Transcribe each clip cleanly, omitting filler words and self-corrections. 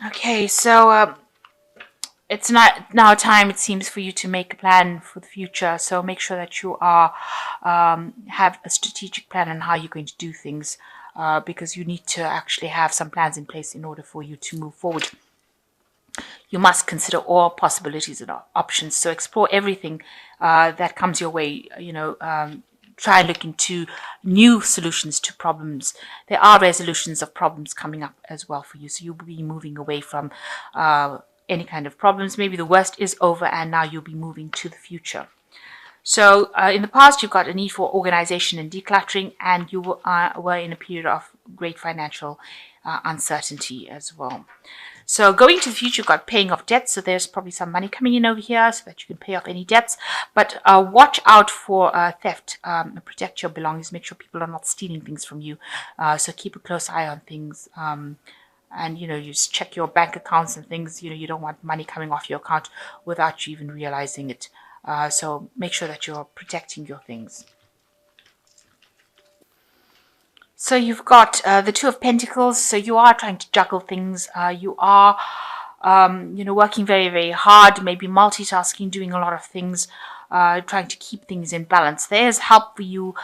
Okay, so it's not now time, it seems, for you to make a plan for the future. So make sure that you are have a strategic plan on how you're going to do things, because you need to actually have some plans in place in order for you to move forward. You must consider all possibilities and options. So explore everything that comes your way. Try and look into new solutions to problems. There are resolutions of problems coming up as well for you. So you'll be moving away from any kind of problems. Maybe the worst is over and now you'll be moving to the future. So in the past, you've got a need for organization and decluttering, and you were in a period of great financial uncertainty as well. So going to the future, you've got paying off debts. So there's probably some money coming in over here so that you can pay off any debts. But watch out for theft. Protect your belongings. Make sure people are not stealing things from you. So keep a close eye on things. And you just check your bank accounts and things. You don't want money coming off your account without you even realizing it. So make sure that you're protecting your things. So you've got the Two of Pentacles. So you are trying to juggle things. You are, working very, very hard, maybe multitasking, doing a lot of things, trying to keep things in balance. There's help for you,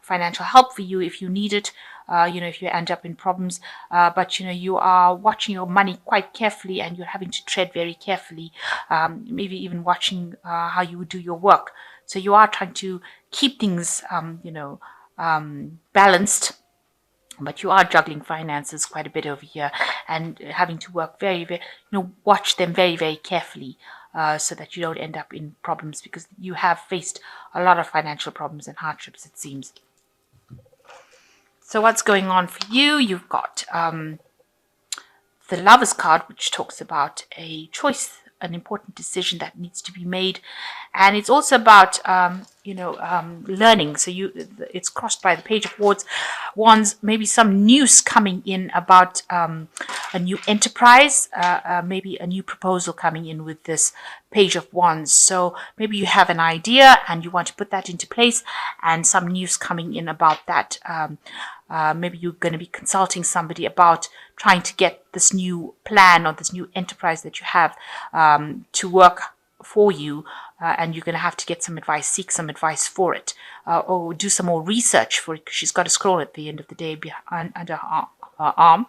financial help for you if you need it. If you end up in problems, but you are watching your money quite carefully, and you're having to tread very carefully. Maybe even watching how you would do your work. So you are trying to keep things, balanced, but you are juggling finances quite a bit over here and having to work very, very, watch them very, very carefully, so that you don't end up in problems, because you have faced a lot of financial problems and hardships, it seems. So what's going on for you? You've got the Lovers card, which talks about a choice, an important decision that needs to be made, and it's also about learning. So it's crossed by the Page of Wands. Maybe some news coming in about a new enterprise, maybe a new proposal coming in with this Page of Wands. So maybe you have an idea and you want to put that into place, and some news coming in about that. Maybe you're going to be consulting somebody about trying to get this new plan or this new enterprise that you have to work for you, and you're going to have to get some advice, seek some advice for it, or do some more research for it, because she's got a scroll at the end of the day under her arm.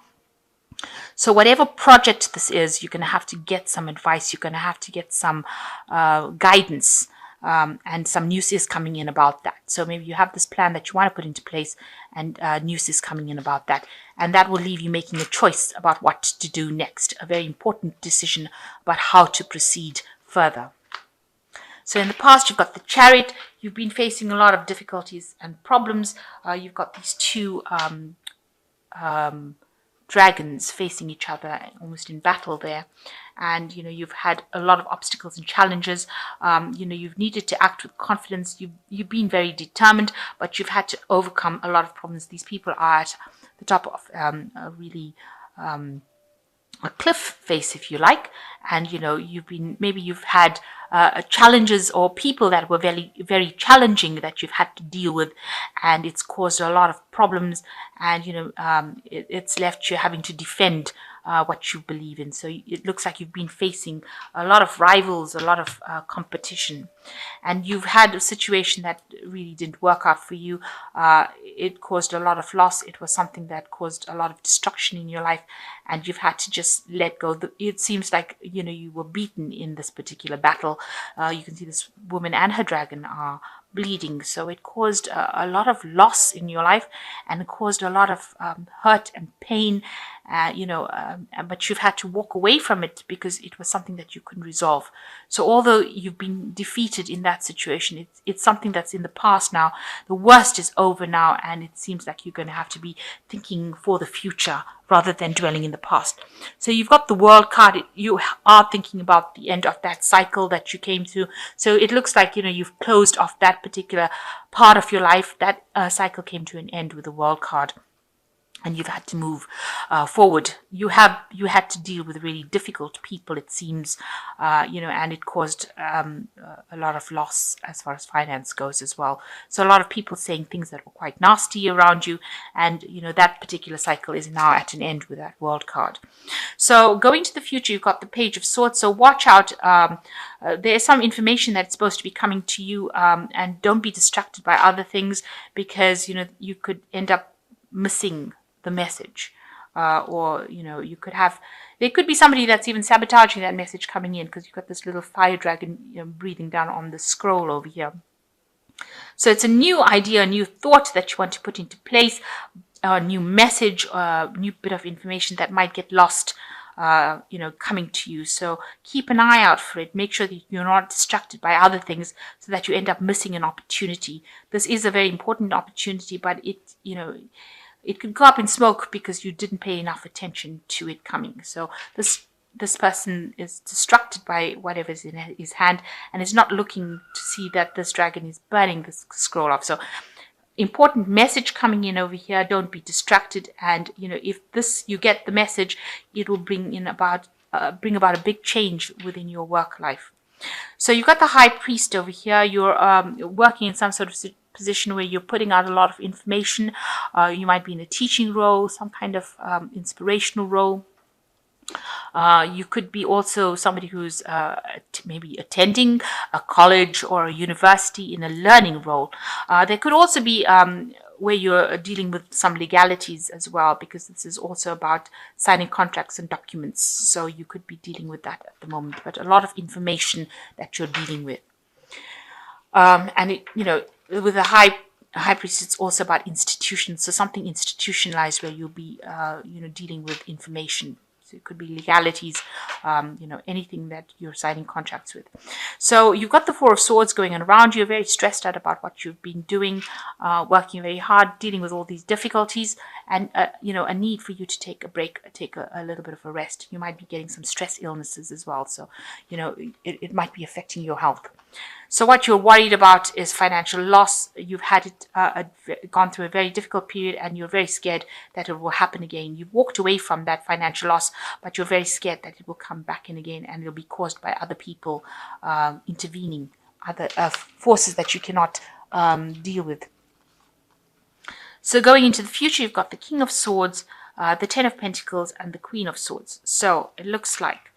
So whatever project this is, you're going to have to get some advice. You're going to have to get some guidance, and some news is coming in about that. So maybe you have this plan that you want to put into place, and news is coming in about that. And that will leave you making a choice about what to do next, a very important decision about how to proceed further. So in the past, you've got the Chariot. You've been facing a lot of difficulties and problems. You've got these two dragons facing each other, almost in battle there. And you've had a lot of obstacles and challenges. You've needed to act with confidence. You've been very determined, but you've had to overcome a lot of problems. These people are at the top of a really a cliff face, if you like, and you've had challenges or people that were very, very challenging that you've had to deal with, and it's caused a lot of problems, and it's left you having to defend what you believe in. So it looks like you've been facing a lot of rivals, a lot of competition, and you've had a situation that really didn't work out for you. It caused a lot of loss. It was something that caused a lot of destruction in your life, and you've had to just let go. It seems like you were beaten in this particular battle. You can see this woman and her dragon are bleeding. So it caused a lot of loss in your life, and it caused a lot of hurt and pain, but you've had to walk away from it because it was something that you couldn't resolve. So although you've been defeated in that situation, it's something that's in the past now. The worst is over now, and it seems like you're going to have to be thinking for the future rather than dwelling in the past. So you've got the World card. You are thinking about the end of that cycle that you came through. So it looks like, you've closed off that particular part of your life. That cycle came to an end with the World card. and you've had to move forward. You had to deal with really difficult people, it seems, and it caused a lot of loss as far as finance goes as well. So a lot of people saying things that were quite nasty around you, and that particular cycle is now at an end with that World card. So going to the future, you've got the Page of Swords. So watch out. There is some information that's supposed to be coming to you, and don't be distracted by other things, because you could end up missing the message, or you could have, there could be somebody that's even sabotaging that message coming in, because you've got this little fire dragon breathing down on the scroll over here. So it's a new idea, a new thought that you want to put into place, a new message, a new bit of information that might get lost, coming to you. So keep an eye out for it. Make sure that you're not distracted by other things, so that you end up missing an opportunity. This is a very important opportunity, but it could go up in smoke because you didn't pay enough attention to it coming. So this person is distracted by whatever's in his hand, and is not looking to see that this dragon is burning this scroll off. So important message coming in over here. Don't be distracted, and if you get the message, it will bring about a big change within your work life. So you've got the High Priest over here. You're working in some sort of position where you're putting out a lot of information. You might be in a teaching role, some kind of inspirational role. You could be also somebody who's maybe attending a college or a university in a learning role. There could also be where you're dealing with some legalities as well, because this is also about signing contracts and documents. So you could be dealing with that at the moment, but a lot of information that you're dealing with. With the high priest, it's also about institutions. So something institutionalized, where you'll be, dealing with information. So it could be legalities, anything that you're signing contracts with. So you've got the Four of Swords going on around you. You're very stressed out about what you've been doing, working very hard, dealing with all these difficulties, and, a need for you to take a break, take a little bit of a rest. You might be getting some stress illnesses as well. So, it might be affecting your health. So what you're worried about is financial loss. You've had it gone through a very difficult period, and you're very scared that it will happen again. You've walked away from that financial loss, but you're very scared that it will come back in again, and it'll be caused by other people intervening, other forces that you cannot deal with. So going into the future, you've got the King of Swords, the Ten of Pentacles, and the Queen of Swords. So it looks like,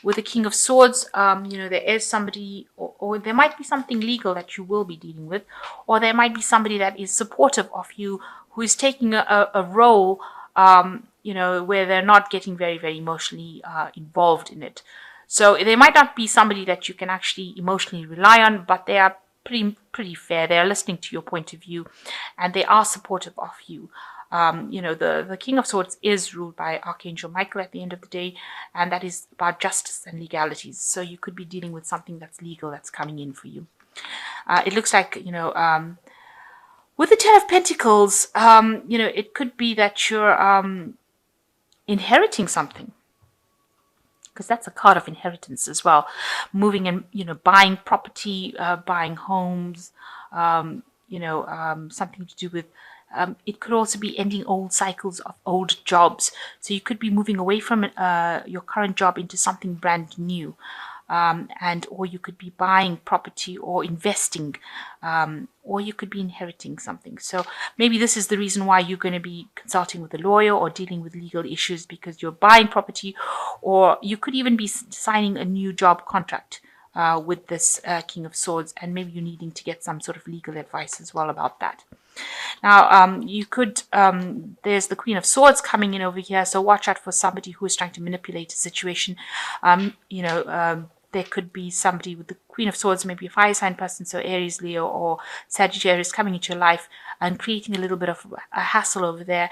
with the King of Swords, there is somebody, or there might be something legal that you will be dealing with, or there might be somebody that is supportive of you, who is taking a role, where they're not getting very, very emotionally involved in it. So they might not be somebody that you can actually emotionally rely on, but they are pretty fair. They are listening to your point of view, and they are supportive of you. The King of Swords is ruled by Archangel Michael at the end of the day, and that is about justice and legalities. So you could be dealing with something that's legal that's coming in for you. It looks like, with the Ten of Pentacles, it could be that you're inheriting something, because that's a card of inheritance as well. Moving and, buying property, buying homes, something to do with, it could also be ending old cycles of old jobs. So you could be moving away from your current job into something brand new. Or you could be buying property or investing, or you could be inheriting something. So maybe this is the reason why you're going to be consulting with a lawyer or dealing with legal issues, because you're buying property, or you could even be signing a new job contract with this King of Swords, and maybe you're needing to get some sort of legal advice as well about that. Now, you could, there's the Queen of Swords coming in over here, so watch out for somebody who is trying to manipulate a situation. There could be somebody with the Queen of Swords, maybe a fire sign person, so Aries, Leo, or Sagittarius, coming into your life and creating a little bit of a hassle over there,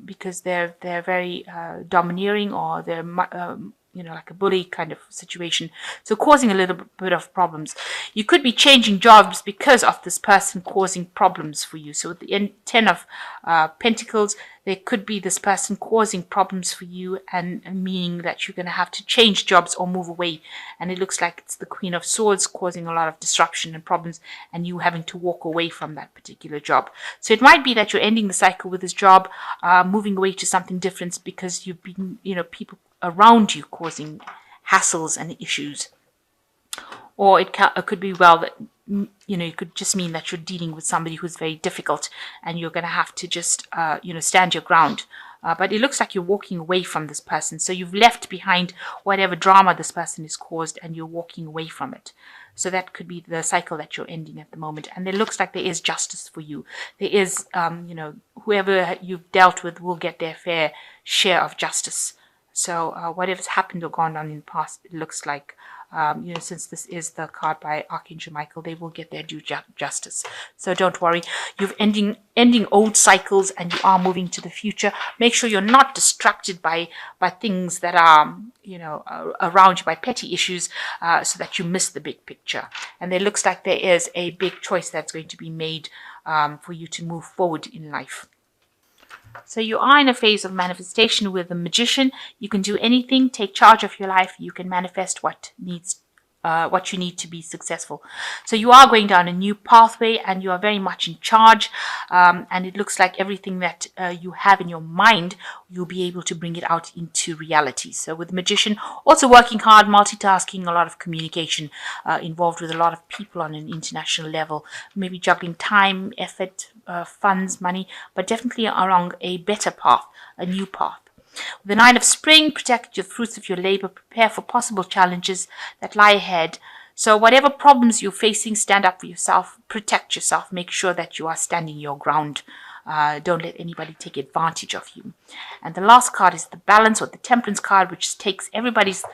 because they're very domineering, or they're like a bully kind of situation. So causing a little bit of problems. You could be changing jobs because of this person causing problems for you. So with the 10 of Pentacles, there could be this person causing problems for you, and meaning that you're going to have to change jobs or move away. And it looks like it's the Queen of Swords causing a lot of disruption and problems, and you having to walk away from that particular job. So it might be that you're ending the cycle with this job, moving away to something different because you've been, people around you causing hassles and issues. Or it could be that it could just mean that you're dealing with somebody who's very difficult, and you're going to have to just stand your ground. But it looks like you're walking away from this person, so you've left behind whatever drama this person has caused, and you're walking away from it. So that could be the cycle that you're ending at the moment. And it looks like there is justice for you. There is, whoever you've dealt with will get their fair share of justice. So whatever's happened or gone on in the past, it looks like, since this is the card by Archangel Michael, they will get their due justice. So don't worry. You're ending old cycles, and you are moving to the future. Make sure you're not distracted by things that are, around you, by petty issues, so that you miss the big picture. And it looks like there is a big choice that's going to be made for you to move forward in life. So you are in a phase of manifestation with the Magician. You can do anything, take charge of your life. You can manifest what you need to be successful. So you are going down a new pathway, and you are very much in charge. And it looks like everything that you have in your mind, you'll be able to bring it out into reality. So with the Magician, also working hard, multitasking, a lot of communication, involved with a lot of people on an international level, maybe juggling time, effort, funds, money, but definitely along a better path, a new path. The Nine of Spring, protect your fruits of your labor, prepare for possible challenges that lie ahead. So whatever problems you're facing, stand up for yourself, protect yourself, make sure that you are standing your ground. Don't let anybody take advantage of you. And the last card is the Balance, or the Temperance card, which takes everybody's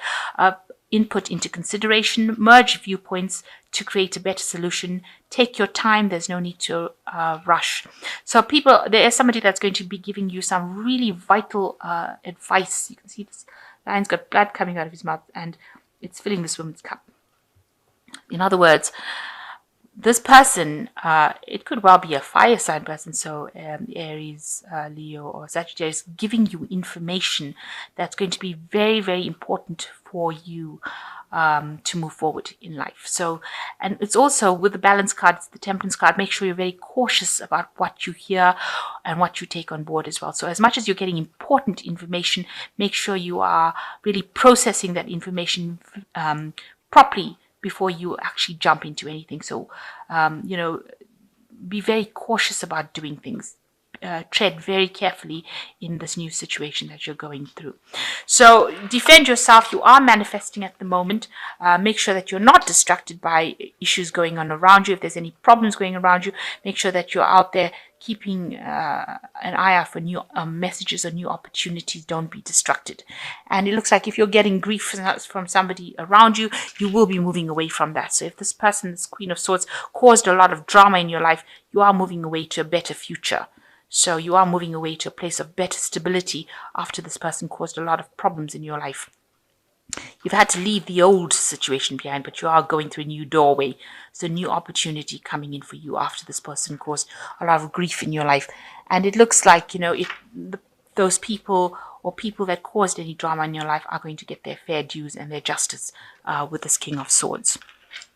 input into consideration, merge viewpoints to create a better solution. Take your time. There's no need to rush. So there is somebody that's going to be giving you some really vital advice. You can see this lion's got blood coming out of his mouth, and it's filling this woman's cup. In other words, this person, it could well be a fire sign person, so Aries, Leo, or Sagittarius, giving you information that's going to be very, very important for you to move forward in life. So, and it's also with the Balance card, it's the Temperance card. Make sure you're very cautious about what you hear and what you take on board as well. So as much as you're getting important information, make sure you are really processing that information properly before you actually jump into anything. So, be very cautious about doing things. Tread very carefully in this new situation that you're going through. So defend yourself. You are manifesting at the moment. Make sure that you're not distracted by issues going on around you. If there's any problems going around you, make sure that you're out there keeping an eye out for new messages or new opportunities. Don't be distracted. And it looks like if you're getting grief from somebody around you, you will be moving away from that. So if this person, this Queen of Swords, caused a lot of drama in your life, you are moving away to a better future. So you are moving away to a place of better stability after this person caused a lot of problems in your life. You've had to leave the old situation behind, but you are going through a new doorway. So a new opportunity coming in for you after this person caused a lot of grief in your life. And it looks like, those people or people that caused any drama in your life are going to get their fair dues and their justice with this King of Swords.